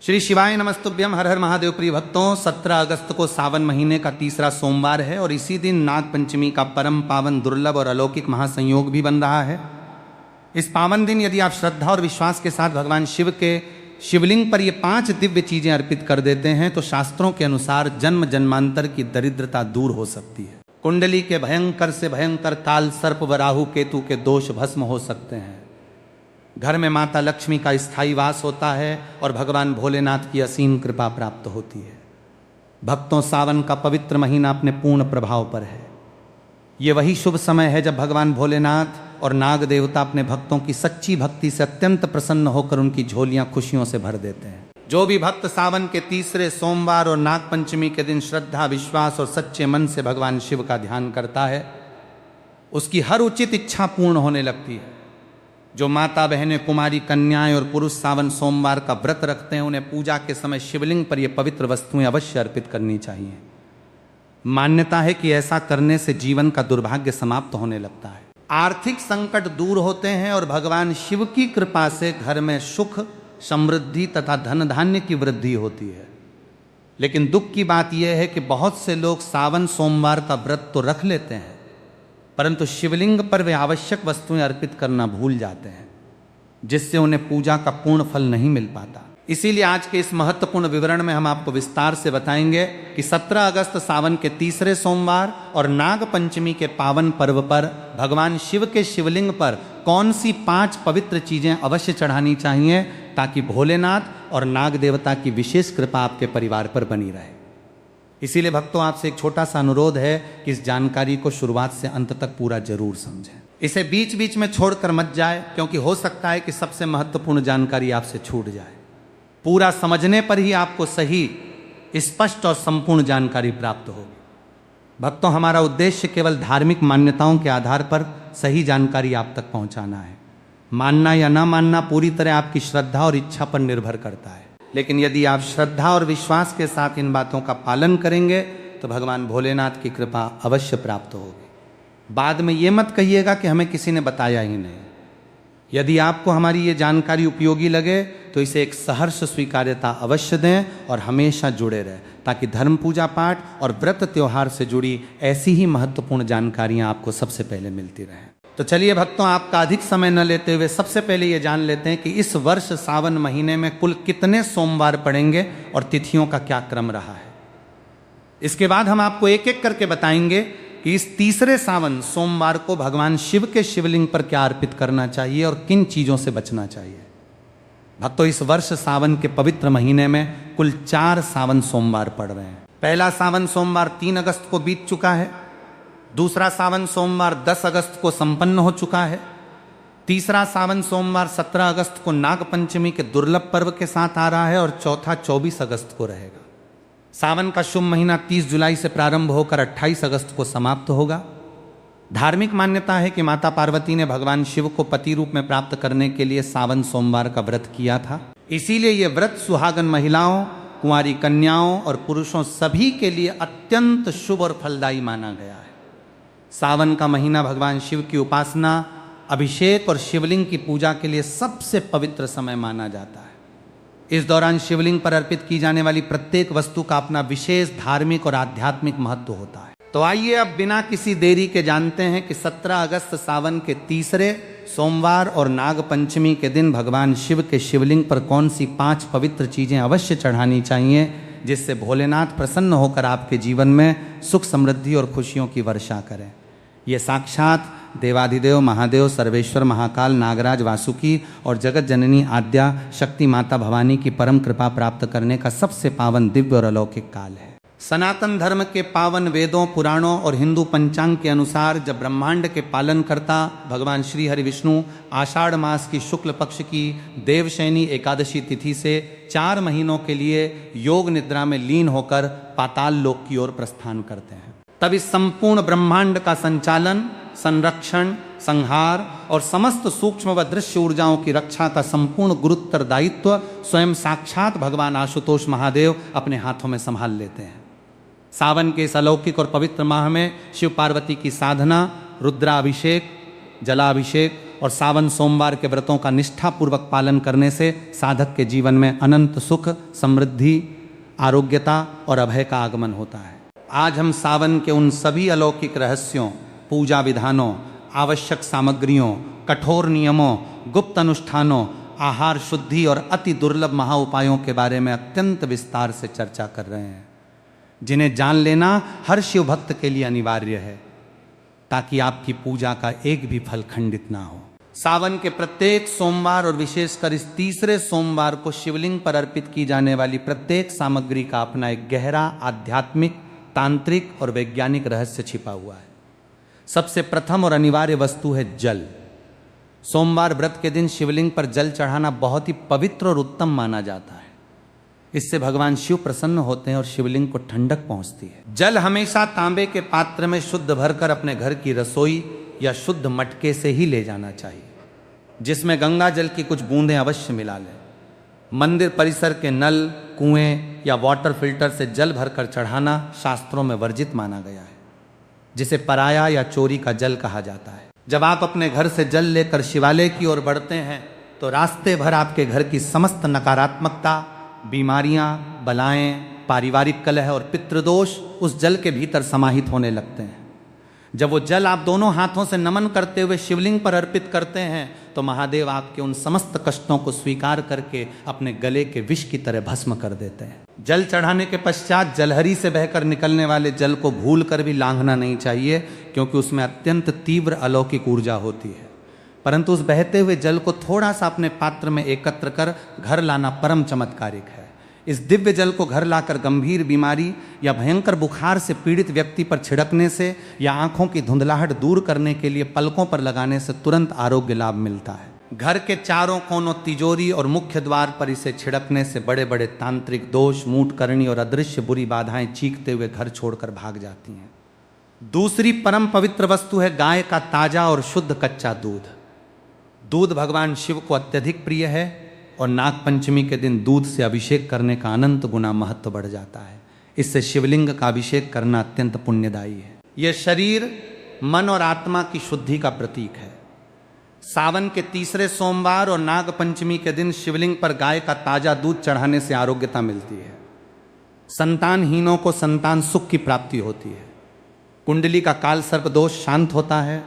श्री शिवाय नमस्तुभ्यम। हर हर महादेव प्रिय भक्तों, 17 अगस्त को सावन महीने का तीसरा सोमवार है और इसी दिन नाग पंचमी का परम पावन दुर्लभ और अलौकिक महासंयोग भी बन रहा है। इस पावन दिन यदि आप श्रद्धा और विश्वास के साथ भगवान शिव के शिवलिंग पर ये 5 दिव्य चीजें अर्पित कर देते हैं तो शास्त्रों के अनुसार जन्म जन्मांतर की दरिद्रता दूर हो सकती है। कुंडली के भयंकर से भयंकर काल सर्प व राहु केतु के दोष भस्म हो सकते हैं। घर में माता लक्ष्मी का स्थायी वास होता है और भगवान भोलेनाथ की असीम कृपा प्राप्त होती है। भक्तों, सावन का पवित्र महीना अपने पूर्ण प्रभाव पर है। ये वही शुभ समय है जब भगवान भोलेनाथ और नाग देवता अपने भक्तों की सच्ची भक्ति से अत्यंत प्रसन्न होकर उनकी झोलियां खुशियों से भर देते हैं। जो भी भक्त सावन के तीसरे सोमवार और नाग पंचमी के दिन श्रद्धा, विश्वास और सच्चे मन से भगवान शिव का ध्यान करता है, उसकी हर उचित इच्छा पूर्ण होने लगती है। जो माता बहनें, कुमारी कन्याएं और पुरुष सावन सोमवार का व्रत रखते हैं, उन्हें पूजा के समय शिवलिंग पर ये पवित्र वस्तुएं अवश्य अर्पित करनी चाहिए। मान्यता है कि ऐसा करने से जीवन का दुर्भाग्य समाप्त होने लगता है, आर्थिक संकट दूर होते हैं और भगवान शिव की कृपा से घर में सुख, समृद्धि तथा धन धान्य की वृद्धि होती है। लेकिन दुख की बात यह है कि बहुत से लोग सावन सोमवार का व्रत तो रख लेते हैं, परंतु शिवलिंग पर वे आवश्यक वस्तुएं अर्पित करना भूल जाते हैं, जिससे उन्हें पूजा का पूर्ण फल नहीं मिल पाता। इसीलिए आज के इस महत्वपूर्ण विवरण में हम आपको विस्तार से बताएंगे कि 17 अगस्त सावन के तीसरे सोमवार और नाग पंचमी के पावन पर्व पर भगवान शिव के शिवलिंग पर कौन सी 5 पवित्र चीजें अवश्य चढ़ानी चाहिए ताकि भोलेनाथ और नाग देवता की विशेष कृपा आपके परिवार पर बनी रहे। इसीलिए भक्तों, आपसे एक छोटा सा अनुरोध है कि इस जानकारी को शुरुआत से अंत तक पूरा जरूर समझें। इसे बीच बीच में छोड़कर मत जाए, क्योंकि हो सकता है कि सबसे महत्वपूर्ण जानकारी आपसे छूट जाए। पूरा समझने पर ही आपको सही, स्पष्ट और संपूर्ण जानकारी प्राप्त होगी। भक्तों, हमारा उद्देश्य केवल धार्मिक मान्यताओं के आधार पर सही जानकारी आप तक पहुंचाना है। मानना या ना मानना पूरी तरह आपकी श्रद्धा और इच्छा पर निर्भर करता है। लेकिन यदि आप श्रद्धा और विश्वास के साथ इन बातों का पालन करेंगे तो भगवान भोलेनाथ की कृपा अवश्य प्राप्त होगी। बाद में ये मत कहिएगा कि हमें किसी ने बताया ही नहीं। यदि आपको हमारी ये जानकारी उपयोगी लगे तो इसे एक सहर्ष स्वीकार्यता अवश्य दें और हमेशा जुड़े रहें, ताकि धर्म, पूजा पाठ और व्रत त्योहार से जुड़ी ऐसी ही महत्वपूर्ण जानकारियां आपको सबसे पहले मिलती रहें। तो चलिए भक्तों, आपका अधिक समय न लेते हुए सबसे पहले ये जान लेते हैं कि इस वर्ष सावन महीने में कुल कितने सोमवार पड़ेंगे और तिथियों का क्या क्रम रहा है। इसके बाद हम आपको एक एक करके बताएंगे कि इस तीसरे सावन सोमवार को भगवान शिव के शिवलिंग पर क्या अर्पित करना चाहिए और किन चीजों से बचना चाहिए। भक्तों, इस वर्ष सावन के पवित्र महीने में कुल 4 सावन सोमवार पड़ रहे हैं। पहला सावन सोमवार 3 अगस्त को बीत चुका है। दूसरा सावन सोमवार 10 अगस्त को संपन्न हो चुका है। तीसरा सावन सोमवार 17 अगस्त को नाग पंचमी के दुर्लभ पर्व के साथ आ रहा है और चौथा 24 अगस्त को रहेगा। सावन का शुभ महीना 30 जुलाई से प्रारंभ होकर 28 अगस्त को समाप्त होगा। धार्मिक मान्यता है कि माता पार्वती ने भगवान शिव को पति रूप में प्राप्त करने के लिए सावन सोमवार का व्रत किया था। इसीलिए यह व्रत सुहागन महिलाओं, कुंवारी कन्याओं और पुरुषों सभी के लिए अत्यंत शुभ और फलदायी माना गया है। सावन का महीना भगवान शिव की उपासना, अभिषेक और शिवलिंग की पूजा के लिए सबसे पवित्र समय माना जाता है। इस दौरान शिवलिंग पर अर्पित की जाने वाली प्रत्येक वस्तु का अपना विशेष धार्मिक और आध्यात्मिक महत्व होता है। तो आइए अब बिना किसी देरी के जानते हैं कि 17 अगस्त सावन के तीसरे सोमवार और नाग पंचमी के दिन भगवान शिव के शिवलिंग पर कौन सी 5 पवित्र चीजें अवश्य चढ़ानी चाहिए, जिससे भोलेनाथ प्रसन्न होकर आपके जीवन में सुख, समृद्धि और खुशियों की वर्षा करें। ये साक्षात देवाधिदेव महादेव, सर्वेश्वर, महाकाल, नागराज, वासुकी और जगत जननी आद्या शक्ति माता भवानी की परम कृपा प्राप्त करने का सबसे पावन, दिव्य और अलौकिक काल है। सनातन धर्म के पावन वेदों, पुराणों और हिंदू पंचांग के अनुसार जब ब्रह्मांड के पालनकर्ता भगवान श्री हरि विष्णु आषाढ़ मास की शुक्ल पक्ष की देवशयनी एकादशी तिथि से 4 महीनों के लिए योग निद्रा में लीन होकर पाताल लोक की ओर प्रस्थान करते हैं, तब इस संपूर्ण ब्रह्मांड का संचालन, संरक्षण, संहार और समस्त सूक्ष्म व दृश्य ऊर्जाओं की रक्षा का संपूर्ण गुरुत्तरदायित्व स्वयं साक्षात भगवान आशुतोष महादेव अपने हाथों में संभाल लेते हैं। सावन के इस अलौकिक और पवित्र माह में शिव पार्वती की साधना, रुद्राभिषेक, जलाभिषेक और सावन सोमवार के व्रतों का निष्ठापूर्वक पालन करने से साधक के जीवन में अनंत सुख, समृद्धि, आरोग्यता और अभय का आगमन होता है। आज हम सावन के उन सभी अलौकिक रहस्यों, पूजा विधानों, आवश्यक सामग्रियों, कठोर नियमों, गुप्त अनुष्ठानों, आहार शुद्धि और अति दुर्लभ महाउपायों के बारे में अत्यंत विस्तार से चर्चा कर रहे हैं, जिन्हें जान लेना हर शिव भक्त के लिए अनिवार्य है, ताकि आपकी पूजा का एक भी फल खंडित ना हो। सावन के प्रत्येक सोमवार और विशेषकर इस तीसरे सोमवार को शिवलिंग पर अर्पित की जाने वाली प्रत्येक सामग्री का अपना एक गहरा आध्यात्मिक, तांत्रिक और वैज्ञानिक रहस्य छिपा हुआ है। सबसे प्रथम और अनिवार्य वस्तु है जल। सोमवार व्रत के दिन शिवलिंग पर जल चढ़ाना बहुत ही पवित्र और उत्तम माना जाता है। इससे भगवान शिव प्रसन्न होते हैं और शिवलिंग को ठंडक पहुंचती है। जल हमेशा तांबे के पात्र में शुद्ध भरकर अपने घर की रसोई या शुद्ध मटके से ही ले जाना चाहिए, जिसमें गंगा जल की कुछ बूंदें अवश्य मिला लें। मंदिर परिसर के नल, कुएं या वाटर फिल्टर से जल भरकर चढ़ाना शास्त्रों में वर्जित माना गया है, जिसे पराया या चोरी का जल कहा जाता है। जब आप अपने घर से जल लेकर शिवालय की ओर बढ़ते हैं तो रास्ते भर आपके घर की समस्त नकारात्मकता, बीमारियां, बलाएं, पारिवारिक कलह और पितृदोष उस जल के भीतर समाहित होने लगते हैं। जब वो जल आप दोनों हाथों से नमन करते हुए शिवलिंग पर अर्पित करते हैं तो महादेव आपके उन समस्त कष्टों को स्वीकार करके अपने गले के विष की तरह भस्म कर देते हैं। जल चढ़ाने के पश्चात जलहरी से बहकर निकलने वाले जल को भूल कर भी लांघना नहीं चाहिए, क्योंकि उसमें अत्यंत तीव्र अलौकिक ऊर्जा होती है। परंतु उस बहते हुए जल को थोड़ा सा अपने पात्र में एकत्र कर घर लाना परम चमत्कारिक है। इस दिव्य जल को घर लाकर गंभीर बीमारी या भयंकर बुखार से पीड़ित व्यक्ति पर छिड़कने से या आंखों की धुंधलाहट दूर करने के लिए पलकों पर लगाने से तुरंत आरोग्य लाभ मिलता है। घर के चारों कोनों, तिजोरी और मुख्य द्वार पर इसे छिड़कने से बड़े बड़े तांत्रिक दोष, मूठकरणी और अदृश्य बुरी बाधाएं चीखते हुए घर छोड़कर भाग जाती हैं। दूसरी परम पवित्र वस्तु है गाय का ताजा और शुद्ध कच्चा दूध। दूध भगवान शिव को अत्यधिक प्रिय है और नागपंचमी के दिन दूध से अभिषेक करने का अनंत गुना महत्व बढ़ जाता है। इससे शिवलिंग का अभिषेक करना अत्यंत पुण्यदायी है। यह शरीर, मन और आत्मा की शुद्धि का प्रतीक है। सावन के तीसरे सोमवार और नागपंचमी के दिन शिवलिंग पर गाय का ताजा दूध चढ़ाने से आरोग्यता मिलती है। संतानहीनों को संतान सुख की प्राप्ति होती है। कुंडली का काल सर्प दोष शांत होता है,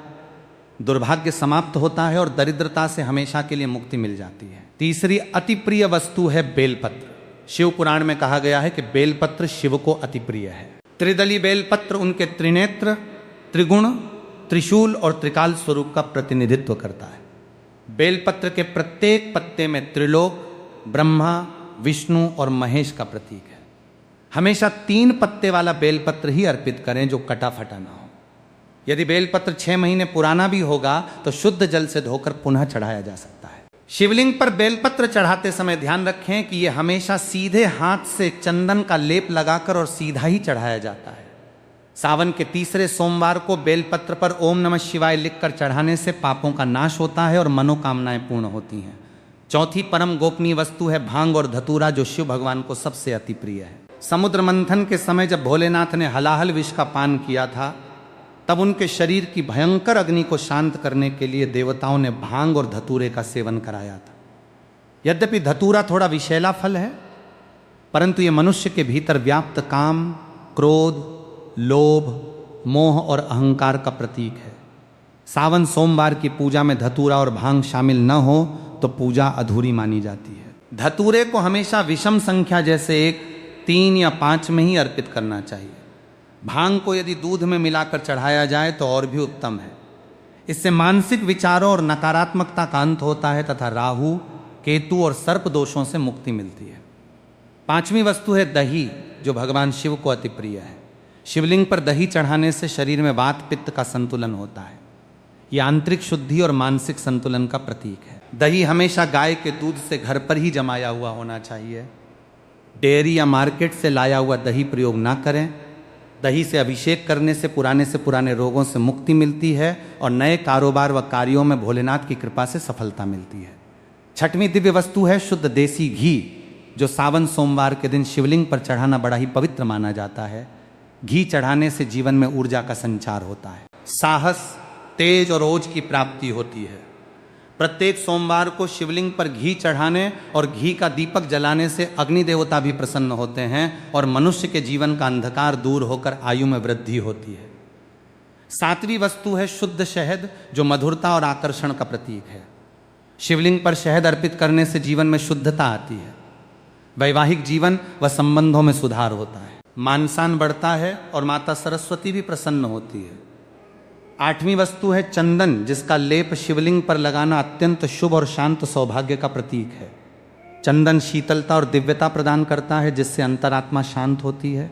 दुर्भाग्य समाप्त होता है और दरिद्रता से हमेशा के लिए मुक्ति मिल जाती है। तीसरी अति प्रिय वस्तु है बेलपत्र। शिव पुराण में कहा गया है कि बेलपत्र शिव को अति प्रिय है। त्रिदली बेलपत्र उनके त्रिनेत्र, त्रिगुण, त्रिशूल और त्रिकाल स्वरूप का प्रतिनिधित्व करता है। बेलपत्र के प्रत्येक पत्ते में त्रिलोक, ब्रह्मा, विष्णु और महेश का प्रतीक है। हमेशा 3 पत्ते वाला बेलपत्र ही अर्पित करें जो कटा फटा ना हो। यदि बेलपत्र 6 महीने पुराना भी होगा तो शुद्ध जल से धोकर पुनः चढ़ाया जा सकता है। शिवलिंग पर बेलपत्र चढ़ाते समय ध्यान रखें कि यह हमेशा सीधे हाथ से चंदन का लेप लगाकर और सीधा ही चढ़ाया जाता है। सावन के तीसरे सोमवार को बेलपत्र पर ओम नमः शिवाय लिखकर चढ़ाने से पापों का नाश होता है और मनोकामनाएं पूर्ण होती हैं। चौथी परम गोपनीय वस्तु है भांग और धतूरा, जो शिव भगवान को सबसे अति प्रिय है। समुद्र मंथन के समय जब भोलेनाथ ने हलाहल विष का पान किया था, तब उनके शरीर की भयंकर अग्नि को शांत करने के लिए देवताओं ने भांग और धतूरे का सेवन कराया था। यद्यपि धतूरा थोड़ा विषैला फल है, परंतु ये मनुष्य के भीतर व्याप्त काम, क्रोध, लोभ, मोह और अहंकार का प्रतीक है। सावन सोमवार की पूजा में धतूरा और भांग शामिल न हो तो पूजा अधूरी मानी जाती है। धतूरे को हमेशा विषम संख्या जैसे 1, 3 या 5 में ही अर्पित करना चाहिए। भांग को यदि दूध में मिलाकर चढ़ाया जाए तो और भी उत्तम है। इससे मानसिक विचारों और नकारात्मकता का अंत होता है तथा राहु, केतु और सर्प दोषों से मुक्ति मिलती है। 5वीं वस्तु है दही, जो भगवान शिव को अति प्रिय है। शिवलिंग पर दही चढ़ाने से शरीर में वात पित्त का संतुलन होता है। यह आंतरिक शुद्धि और मानसिक संतुलन का प्रतीक है। दही हमेशा गाय के दूध से घर पर ही जमाया हुआ होना चाहिए। डेयरी या मार्केट से लाया हुआ दही प्रयोग ना करें। दही से अभिषेक करने से पुराने रोगों से मुक्ति मिलती है और नए कारोबार व कार्यों में भोलेनाथ की कृपा से सफलता मिलती है। 6वीं दिव्य वस्तु है शुद्ध देसी घी, जो सावन सोमवार के दिन शिवलिंग पर चढ़ाना बड़ा ही पवित्र माना जाता है। घी चढ़ाने से जीवन में ऊर्जा का संचार होता है, साहस, तेज और ओज की प्राप्ति होती है। प्रत्येक सोमवार को शिवलिंग पर घी चढ़ाने और घी का दीपक जलाने से अग्नि देवता भी प्रसन्न होते हैं और मनुष्य के जीवन का अंधकार दूर होकर आयु में वृद्धि होती है। 7वीं वस्तु है शुद्ध शहद, जो मधुरता और आकर्षण का प्रतीक है। शिवलिंग पर शहद अर्पित करने से जीवन में शुद्धता आती है, वैवाहिक जीवन व संबंधों में सुधार होता है, मानसान बढ़ता है और माता सरस्वती भी प्रसन्न होती है। 8वीं वस्तु है चंदन, जिसका लेप शिवलिंग पर लगाना अत्यंत शुभ और शांत सौभाग्य का प्रतीक है। चंदन शीतलता और दिव्यता प्रदान करता है, जिससे अंतरात्मा शांत होती है,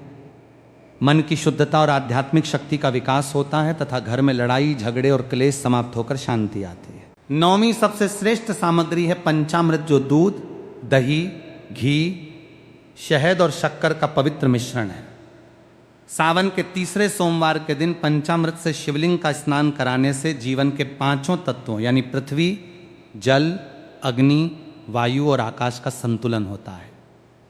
मन की शुद्धता और आध्यात्मिक शक्ति का विकास होता है तथा घर में लड़ाई झगड़े और क्लेश समाप्त होकर शांति आती है। 9वीं सबसे श्रेष्ठ सामग्री है पंचामृत, जो दूध, दही, घी, शहद और शक्कर का पवित्र मिश्रण है। सावन के तीसरे सोमवार के दिन पंचामृत से शिवलिंग का स्नान कराने से जीवन के 5 तत्वों यानी पृथ्वी, जल, अग्नि, वायु और आकाश का संतुलन होता है।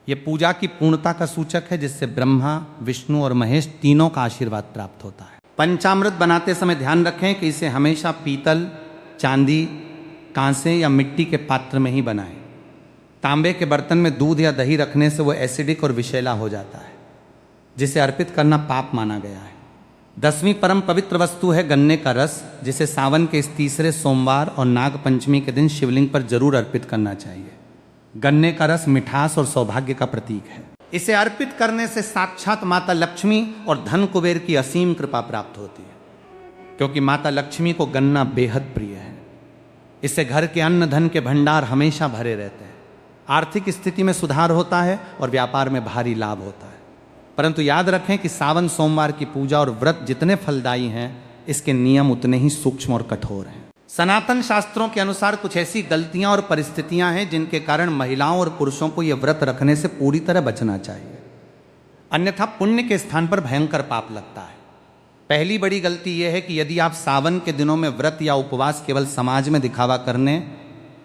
ये पूजा की पूर्णता का सूचक है, जिससे ब्रह्मा, विष्णु और महेश तीनों का आशीर्वाद प्राप्त होता है। पंचामृत बनाते समय ध्यान रखें कि इसे हमेशा पीतल, चांदी, कांसे या मिट्टी के पात्र में ही बनाएं। तांबे के बर्तन में दूध या दही रखने से वो एसिडिक और विषैला हो जाता है, जिसे अर्पित करना पाप माना गया है। 10वीं परम पवित्र वस्तु है गन्ने का रस, जिसे सावन के इस तीसरे सोमवार और नाग पंचमी के दिन शिवलिंग पर जरूर अर्पित करना चाहिए। गन्ने का रस मिठास और सौभाग्य का प्रतीक है। इसे अर्पित करने से साक्षात माता लक्ष्मी और धन कुबेर की असीम कृपा प्राप्त होती है, क्योंकि माता लक्ष्मी को गन्ना बेहद प्रिय है। इससे घर के अन्न धन के भंडार हमेशा भरे रहते हैं, आर्थिक स्थिति में सुधार होता है और व्यापार में भारी लाभ होता है। परंतु याद रखें कि सावन सोमवार की पूजा और व्रत जितने फलदायी हैं, इसके नियम उतने ही सूक्ष्म और कठोर हैं। सनातन शास्त्रों के अनुसार कुछ ऐसी गलतियां और परिस्थितियां हैं जिनके कारण महिलाओं और पुरुषों को यह व्रत रखने से पूरी तरह बचना चाहिए, अन्यथा पुण्य के स्थान पर भयंकर पाप लगता है। पहली बड़ी गलती यह है कि यदि आप सावन के दिनों में व्रत या उपवास केवल समाज में दिखावा करने,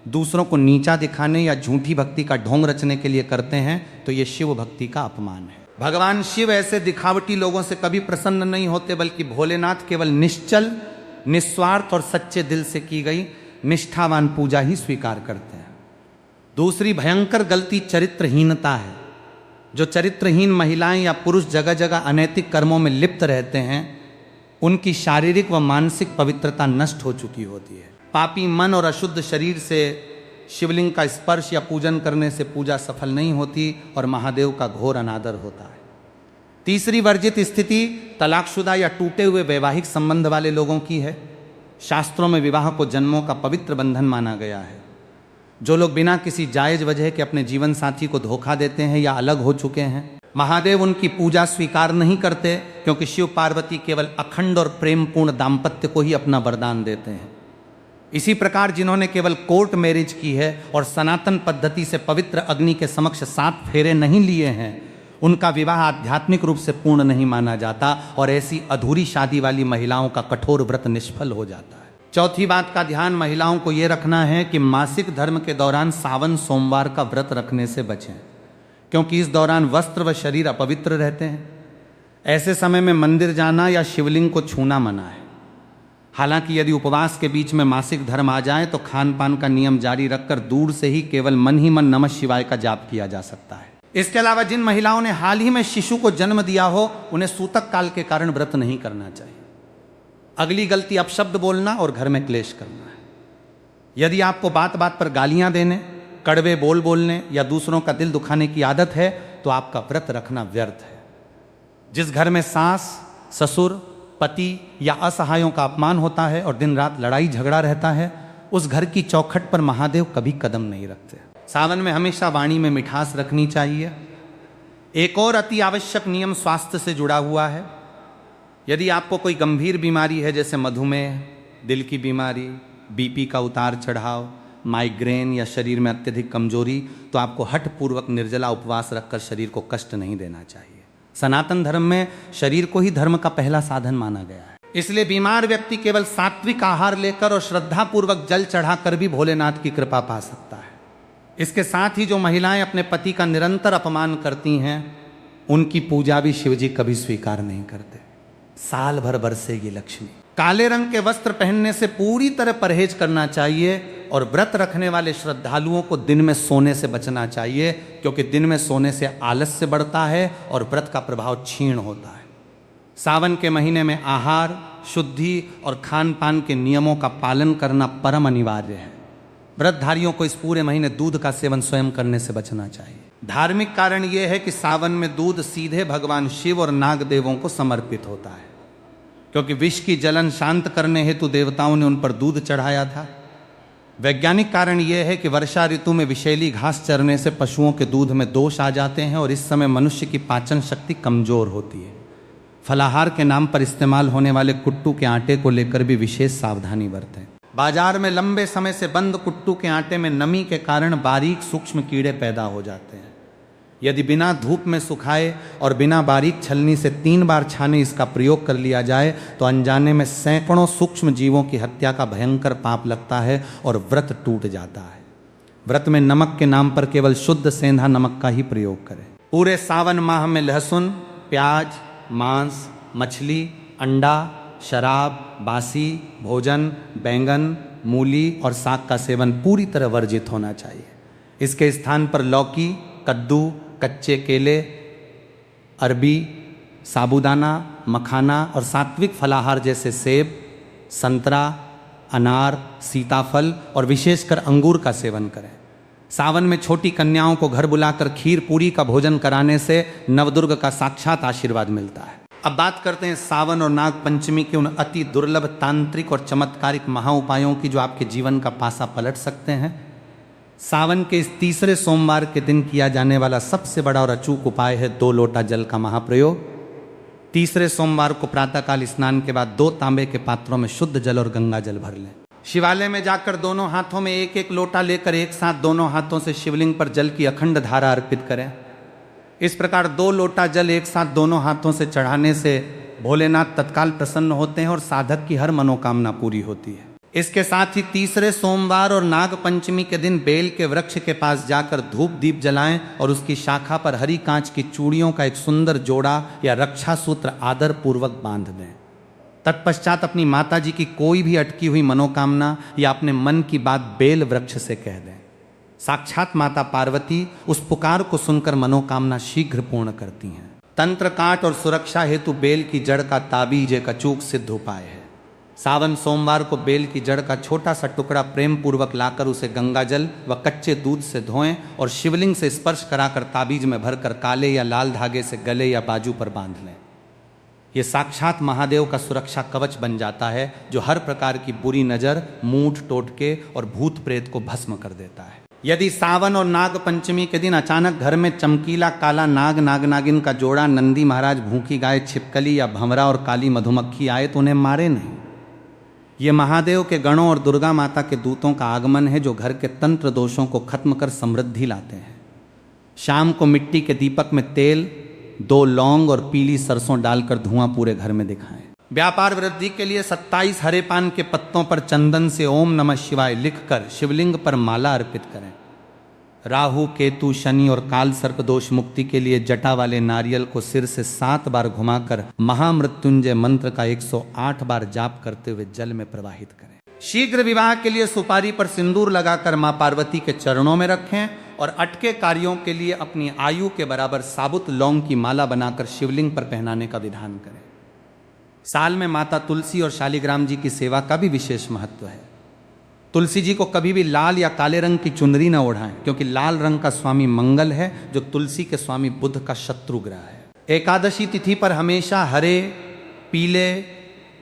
दूसरों को नीचा दिखाने या झूठी भक्ति का ढोंग रचने के लिए करते हैं, तो ये शिव भक्ति का अपमान है। भगवान शिव ऐसे दिखावटी लोगों से कभी प्रसन्न नहीं होते, बल्कि भोलेनाथ केवल निश्चल, निस्वार्थ और सच्चे दिल से की गई निष्ठावान पूजा ही स्वीकार करते हैं। दूसरी भयंकर गलती चरित्रहीनता है। जो चरित्रहीन महिलाएं या पुरुष जगह जगह अनैतिक कर्मों में लिप्त रहते हैं, उनकी शारीरिक व मानसिक पवित्रता नष्ट हो चुकी होती है। पापी मन और अशुद्ध शरीर से शिवलिंग का स्पर्श या पूजन करने से पूजा सफल नहीं होती और महादेव का घोर अनादर होता है। तीसरी वर्जित स्थिति तलाकशुदा या टूटे हुए वैवाहिक संबंध वाले लोगों की है। शास्त्रों में विवाह को जन्मों का पवित्र बंधन माना गया है। जो लोग बिना किसी जायज वजह के अपने जीवन साथी को धोखा देते हैं या अलग हो चुके हैं, महादेव उनकी पूजा स्वीकार नहीं करते, क्योंकि शिव पार्वती केवल अखंड और प्रेमपूर्ण दाम्पत्य को ही अपना वरदान देते हैं। इसी प्रकार जिन्होंने केवल कोर्ट मैरिज की है और सनातन पद्धति से पवित्र अग्नि के समक्ष 7 फेरे नहीं लिए हैं, उनका विवाह आध्यात्मिक रूप से पूर्ण नहीं माना जाता और ऐसी अधूरी शादी वाली महिलाओं का कठोर व्रत निष्फल हो जाता है। चौथी बात का ध्यान महिलाओं को यह रखना है कि मासिक धर्म के दौरान सावन सोमवार का व्रत रखने से बचें, क्योंकि इस दौरान वस्त्र व शरीर अपवित्र रहते हैं। ऐसे समय में मंदिर जाना या शिवलिंग को छूना मना है। हालांकि यदि उपवास के बीच में मासिक धर्म आ जाए तो खान पान का नियम जारी रखकर दूर से ही केवल मन ही मन नमः शिवाय का जाप किया जा सकता है। इसके अलावा जिन महिलाओं ने हाल ही में शिशु को जन्म दिया हो, उन्हें सूतक काल के कारण व्रत नहीं करना चाहिए। अगली गलती अपशब्द बोलना और घर में क्लेश करना है। यदि आपको बात बात पर गालियां देने, कड़वे बोल बोलने या दूसरों का दिल दुखाने की आदत है, तो आपका व्रत रखना व्यर्थ है। जिस घर में सास, ससुर, पति या असहायों का अपमान होता है और दिन रात लड़ाई झगड़ा रहता है, उस घर की चौखट पर महादेव कभी कदम नहीं रखते। सावन में हमेशा वाणी में मिठास रखनी चाहिए। एक और अति आवश्यक नियम स्वास्थ्य से जुड़ा हुआ है। यदि आपको कोई गंभीर बीमारी है, जैसे मधुमेह, दिल की बीमारी, बीपी का उतार चढ़ाव, माइग्रेन या शरीर में अत्यधिक कमजोरी, तो आपको हठपूर्वक निर्जला उपवास रखकर शरीर को कष्ट नहीं देना चाहिए। सनातन धर्म में शरीर को ही धर्म का पहला साधन माना गया है। इसलिए बीमार व्यक्ति केवल सात्विक आहार लेकर और श्रद्धापूर्वक जल चढ़ाकर भी भोलेनाथ की कृपा पा सकता है। इसके साथ ही जो महिलाएं अपने पति का निरंतर अपमान करती हैं, उनकी पूजा भी शिवजी कभी स्वीकार नहीं करते। साल भर बरसेगी लक्ष्मी। काले रंग के वस्त्र पहनने से पूरी तरह परहेज करना चाहिए और व्रत रखने वाले श्रद्धालुओं को दिन में सोने से बचना चाहिए, क्योंकि दिन में सोने से आलस्य बढ़ता है और व्रत का प्रभाव क्षीण होता है। सावन के महीने में आहार, शुद्धि और खान पान के नियमों का पालन करना परम अनिवार्य है। व्रतधारियों को इस पूरे महीने दूध का सेवन स्वयं करने से बचना चाहिए। धार्मिक कारण यह है कि सावन में दूध सीधे भगवान शिव और नाग देवों को समर्पित होता है, क्योंकि विष की जलन शांत करने हेतु देवताओं ने उन पर दूध चढ़ाया था। वैज्ञानिक कारण यह है कि वर्षा ऋतु में विषैली घास चरने से पशुओं के दूध में दोष आ जाते हैं और इस समय मनुष्य की पाचन शक्ति कमजोर होती है। फलाहार के नाम पर इस्तेमाल होने वाले कुट्टू के आटे को लेकर भी विशेष सावधानी बरतें। बाजार में लंबे समय से बंद कुट्टू के आटे में नमी के कारण बारीक सूक्ष्म कीड़े पैदा हो जाते हैं। यदि बिना धूप में सुखाए और बिना बारीक छलनी से 3 बार छाने इसका प्रयोग कर लिया जाए तो अनजाने में सैकड़ों सूक्ष्म जीवों की हत्या का भयंकर पाप लगता है और व्रत टूट जाता है। व्रत में नमक के नाम पर केवल शुद्ध सेंधा नमक का ही प्रयोग करें। पूरे सावन माह में लहसुन, प्याज, मांस, मछली, अंडा, शराब, बासी भोजन, बैंगन, मूली और साग का सेवन पूरी तरह वर्जित होना चाहिए। इसके स्थान पर लौकी, कद्दू, कच्चे केले, अरबी, साबूदाना, मखाना और सात्विक फलाहार जैसे सेब, संतरा, अनार, सीताफल और विशेषकर अंगूर का सेवन करें। सावन में छोटी कन्याओं को घर बुलाकर खीर पूरी का भोजन कराने से नवदुर्ग का साक्षात आशीर्वाद मिलता है। अब बात करते हैं सावन और नाग पंचमी के उन अति दुर्लभ तांत्रिक और चमत्कारिक महाउपायों की जो आपके जीवन का पासा पलट सकते हैं। सावन के इस तीसरे सोमवार के दिन किया जाने वाला सबसे बड़ा और अचूक उपाय है 2 लोटा जल का महाप्रयोग। तीसरे सोमवार को प्रातःकाल स्नान के बाद 2 तांबे के पात्रों में शुद्ध जल और गंगा जल भर लें। शिवालय में जाकर दोनों हाथों में 1-1 लोटा लेकर एक साथ दोनों हाथों से शिवलिंग पर जल की अखंड धारा अर्पित करें। इस प्रकार 2 लोटा जल एक साथ दोनों हाथों से चढ़ाने से भोलेनाथ तत्काल प्रसन्न होते हैं और साधक की हर मनोकामना पूरी होती है। इसके साथ ही तीसरे सोमवार और नाग पंचमी के दिन बेल के वृक्ष के पास जाकर धूप दीप जलाएं और उसकी शाखा पर हरी कांच की चूड़ियों का एक सुंदर जोड़ा या रक्षा सूत्र आदर पूर्वक बांध दें। तत्पश्चात अपनी माता जी की कोई भी अटकी हुई मनोकामना या अपने मन की बात बेल वृक्ष से कह दें। साक्षात माता पार्वती उस पुकार को सुनकर मनोकामना शीघ्र पूर्ण करती हैं। तंत्र काट और सुरक्षा हेतु बेल की जड़ का ताबीज एक अचूक सिद्ध उपाय है। सावन सोमवार को बेल की जड़ का छोटा सा टुकड़ा प्रेम पूर्वक लाकर उसे गंगा जल व कच्चे दूध से धोएं और शिवलिंग से स्पर्श कराकर ताबीज में भरकर काले या लाल धागे से गले या बाजू पर बांध लें। ये साक्षात महादेव का सुरक्षा कवच बन जाता है, जो हर प्रकार की बुरी नज़र, मूठ टोटके और भूत प्रेत को भस्म कर देता है। यदि सावन और नाग पंचमी के दिन अचानक घर में चमकीला काला नाग नाग नागिन का जोड़ा, नंदी महाराज, भूखी गाय, छिपकली या भंवरा और काली मधुमक्खी आए तो उन्हें मारे नहीं। ये महादेव के गणों और दुर्गा माता के दूतों का आगमन है, जो घर के तंत्र दोषों को खत्म कर समृद्धि लाते हैं। शाम को मिट्टी के दीपक में तेल, 2 लौंग और पीली सरसों डालकर धुआं पूरे घर में दिखाएं। व्यापार वृद्धि के लिए 27 हरे पान के पत्तों पर चंदन से ओम नमः शिवाय लिखकर शिवलिंग पर माला अर्पित करें। राहु, केतु, शनि और काल सर्प दोष मुक्ति के लिए जटा वाले नारियल को सिर से 7 बार घुमाकर महामृत्युंजय मंत्र का 108 बार जाप करते हुए जल में प्रवाहित करें। शीघ्र विवाह के लिए सुपारी पर सिंदूर लगाकर मां पार्वती के चरणों में रखें और अटके कार्यों के लिए अपनी आयु के बराबर साबुत लौंग की माला बनाकर शिवलिंग पर पहनाने का विधान करें। साल में माता तुलसी और शालिग्राम जी की सेवा का भी विशेष महत्व है। तुलसी जी को कभी भी लाल या काले रंग की चुनरी न ओढ़ाएं, क्योंकि लाल रंग का स्वामी मंगल है, जो तुलसी के स्वामी बुध का शत्रु ग्रह है। एकादशी तिथि पर हमेशा हरे, पीले,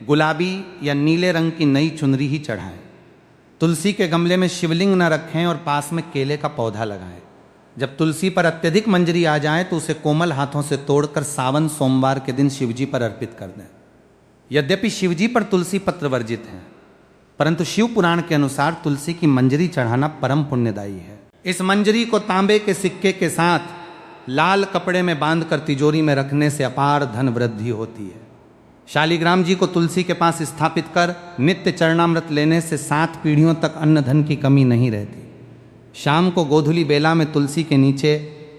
गुलाबी या नीले रंग की नई चुनरी ही चढ़ाएं। तुलसी के गमले में शिवलिंग न रखें और पास में केले का पौधा लगाएं। जब तुलसी पर अत्यधिक मंजरी आ जाए तो उसे कोमल हाथों से तोड़कर सावन सोमवार के दिन शिवजी पर अर्पित कर दें। यद्यपि शिवजी पर तुलसी पत्र वर्जित हैं, परंतु शिव पुराण के अनुसार तुलसी की मंजरी चढ़ाना परम पुण्यदायी है। इस मंजरी को तांबे के सिक्के के साथ लाल कपड़े में बांधकर तिजोरी में रखने से अपार धन वृद्धि होती है। शालिग्राम जी को तुलसी के पास स्थापित कर नित्य चरणामृत लेने से 7 पीढ़ियों तक अन्न धन की कमी नहीं रहती। शाम को गोधुली बेला में तुलसी के नीचे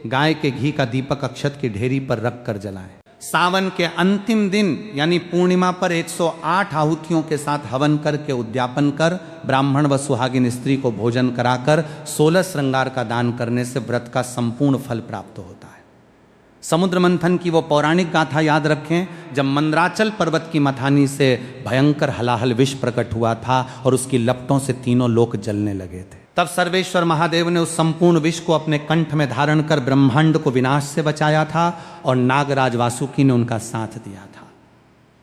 गाय के घी का दीपक अक्षत की ढेरी पर रख कर जलाएं। सावन के अंतिम दिन यानी पूर्णिमा पर 108 आहुतियों के साथ हवन करके उद्यापन कर ब्राह्मण व सुहागिन स्त्री को भोजन कराकर 16 श्रृंगार का दान करने से व्रत का संपूर्ण फल प्राप्त होता है। समुद्र मंथन की वो पौराणिक गाथा याद रखें, जब मंदराचल पर्वत की मथानी से भयंकर हलाहल विष प्रकट हुआ था और उसकी लपटों से तीनों लोक जलने लगे थे, तब सर्वेश्वर महादेव ने उस संपूर्ण विष को अपने कंठ में धारण कर ब्रह्मांड को विनाश से बचाया था और नागराज वासुकी ने उनका साथ दिया था।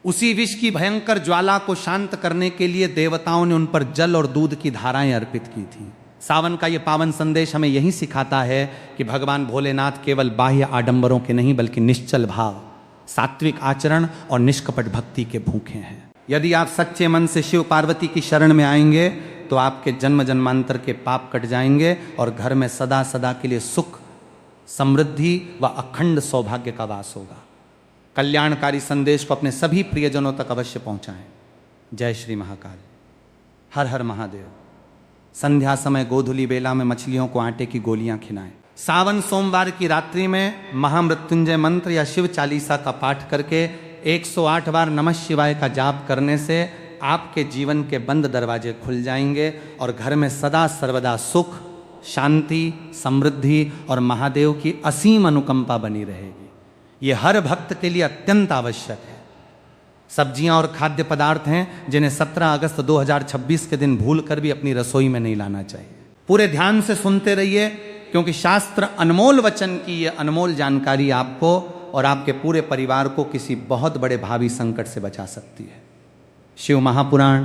उसी विष की भयंकर ज्वाला को शांत करने के लिए देवताओं ने उन पर जल और दूध की धाराएं अर्पित की थी। सावन का ये पावन संदेश हमें यही सिखाता है कि भगवान भोलेनाथ केवल बाह्य आडंबरों के नहीं बल्कि निश्चल भाव, सात्विक आचरण और निष्कपट भक्ति के भूखे हैं। यदि आप सच्चे मन से शिव पार्वती की शरण में आएंगे तो आपके जन्म जन्मांतर के पाप कट जाएंगे और घर में सदा सदा के लिए सुख, समृद्धि व अखंड सौभाग्य का वास होगा। कल्याणकारी संदेश को अपने सभी प्रियजनों तक अवश्य पहुंचाएं। जय श्री महाकाल। हर हर महादेव। संध्या समय गोधुली बेला में मछलियों को आटे की गोलियां खिलाएं। सावन सोमवार की रात्रि में महामृत्युंजय मंत्र या शिव चालीसा का पाठ करके 108 बार नमः शिवाय का जाप करने से आपके जीवन के बंद दरवाजे खुल जाएंगे और घर में सदा सर्वदा सुख, शांति, समृद्धि और महादेव की असीम अनुकंपा बनी रहेगी। ये हर भक्त के लिए अत्यंत आवश्यक है। सब्जियां और खाद्य पदार्थ हैं जिन्हें 17 अगस्त 2026 के दिन भूल कर भी अपनी रसोई में नहीं लाना चाहिए। पूरे ध्यान से सुनते रहिए, क्योंकि शास्त्र अनमोल वचन की ये अनमोल जानकारी आपको और आपके पूरे परिवार को किसी बहुत बड़े भावी संकट से बचा सकती है। शिव महापुराण,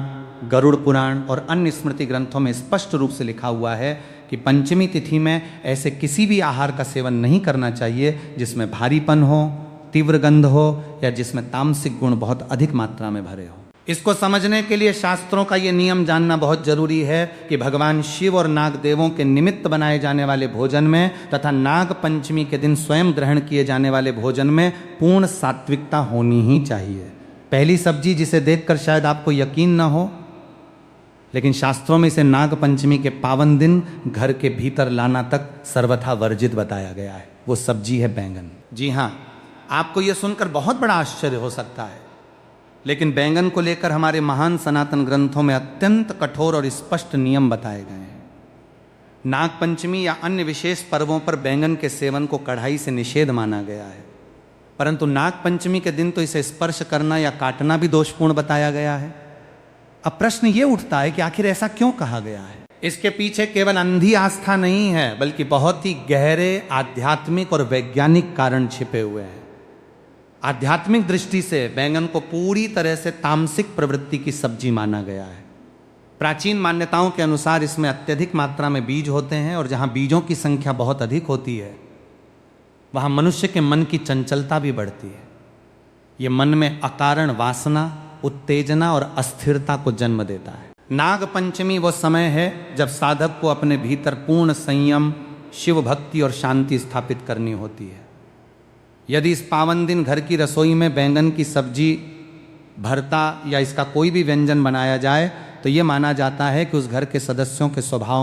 गरुड़ पुराण और अन्य स्मृति ग्रंथों में स्पष्ट रूप से लिखा हुआ है कि पंचमी तिथि में ऐसे किसी भी आहार का सेवन नहीं करना चाहिए जिसमें भारीपन हो, तीव्र गंध हो या जिसमें तामसिक गुण बहुत अधिक मात्रा में भरे हो। इसको समझने के लिए शास्त्रों का ये नियम जानना बहुत जरूरी है कि भगवान शिव और नाग देवों के निमित्त बनाए जाने वाले भोजन में तथा नाग पंचमी के दिन स्वयं ग्रहण किए जाने वाले भोजन में पूर्ण सात्विकता होनी ही चाहिए। पहली सब्जी जिसे देखकर शायद आपको यकीन न हो, लेकिन शास्त्रों में इसे नाग पंचमी के पावन दिन घर के भीतर लाना तक सर्वथा वर्जित बताया गया है। वो सब्जी है बैंगन। जी हाँ, आपको यह सुनकर बहुत बड़ा आश्चर्य हो सकता है, लेकिन बैंगन को लेकर हमारे महान सनातन ग्रंथों में अत्यंत कठोर और स्पष्ट नियम बताए गए हैं। नाग पंचमी या अन्य विशेष पर्वों पर बैंगन के सेवन को कढ़ाई से निषेध माना गया है, परंतु नाग पंचमी के दिन तो इसे स्पर्श करना या काटना भी दोषपूर्ण बताया गया है। अब प्रश्न ये उठता है कि आखिर ऐसा क्यों कहा गया है? इसके पीछे केवल अंधी आस्था नहीं है, बल्कि बहुत ही गहरे आध्यात्मिक और वैज्ञानिक कारण छिपे हुए हैं। आध्यात्मिक दृष्टि से बैंगन को पूरी तरह से तामसिक प्रवृत्ति की सब्जी माना गया है। प्राचीन मान्यताओं के अनुसार इसमें अत्यधिक मात्रा में बीज होते हैं और जहां बीजों की संख्या बहुत अधिक होती है वहां मनुष्य के मन की चंचलता भी बढ़ती है। ये मन में अकारण वासना, उत्तेजना और अस्थिरता को जन्म देता है। नाग पंचमी वो समय है जब साधक को अपने भीतर पूर्ण संयम, शिव भक्ति और शांति स्थापित करनी होती है। यदि इस पावन दिन घर की रसोई में बैंगन की सब्जी, भरता या इसका कोई भी व्यंजन बनाया जाए तो ये माना जाता है कि उस घर के सदस्यों के स्वभाव